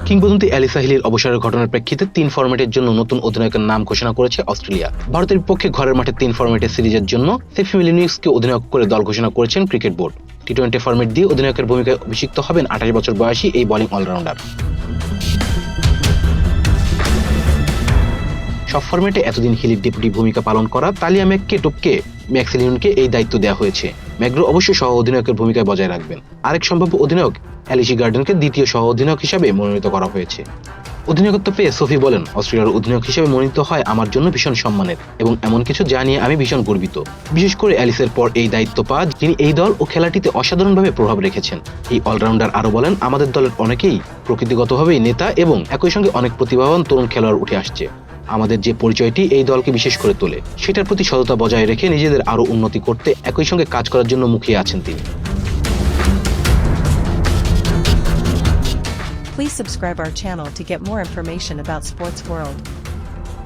কিংবদন্তি অ্যালিসা হিলির অবসরের ঘটনার প্রেক্ষিতে 3 ফরম্যাটের জন্য নতুন অধিনায়কের নাম ঘোষণা করেছে অস্ট্রেলিয়া। ভারতের বিপক্ষে ঘরের মাঠে 3 ফরম্যাটের সিরিজের জন্য সেফি মিলিনিক্সকে অধিনায়ক করে দল ঘোষণা করেছেন ক্রিকেট বোর্ড। টি-20 ফরম্যাট দিয়ে অধিনায়কের ভূমিকায় অভিষিক্ত হবেন 28 বছর বয়সী এই বোলিং অলরাউন্ডার। সব ফরম্যাটে এতদিন হিলির ডেপুটি ভূমিকা পালন করা তালিয়া ম্যাককে টপকে ম্যাক্স লিওনকে এই দায়িত্ব দেওয়া হয়েছে। ম্যাগ্রো অবশ্যই সহ অধিনায়কের ভূমিকায় বজায় রাখবেন। আরেক সম্ভাব্য অধিনায়ক অ্যালিসি গার্ডেনকে দ্বিতীয় সহ অধিনায়ক হিসাবে মনোনীত করা হয়েছে। অধিনায়কত্ব পেয়ে সোফি বলেন, অস্ট্রেলিয়ার অধিনায়ক হিসেবে মনোনীত হয় আমার জন্য ভীষণ সম্মানের এবং এমন কিছু যা নিয়ে আমি ভীষণ গর্বিত। বিশেষ করে অ্যালিসের পর এই দায়িত্ব পাওয়া, যিনি এই দল ও খেলাটিতে অসাধারণভাবে প্রভাব রেখেছেন। এই অলরাউন্ডার আরও বলেন, আমাদের দলের অনেকেই প্রকৃতিগতভাবেই নেতা এবং একই সঙ্গে অনেক প্রতিভাবান তরুণ খেলোয়াড় উঠে আসছে। আমাদের যে পরিচয়টি এই দলকে বিশেষ করে তোলে, সেটার প্রতি সততা বজায় রেখে নিজেদের আরও উন্নতি করতে একই সঙ্গে কাজ করার জন্য মুখিয়ে আছেন তিনি। Please subscribe our channel to get more information about Sports World.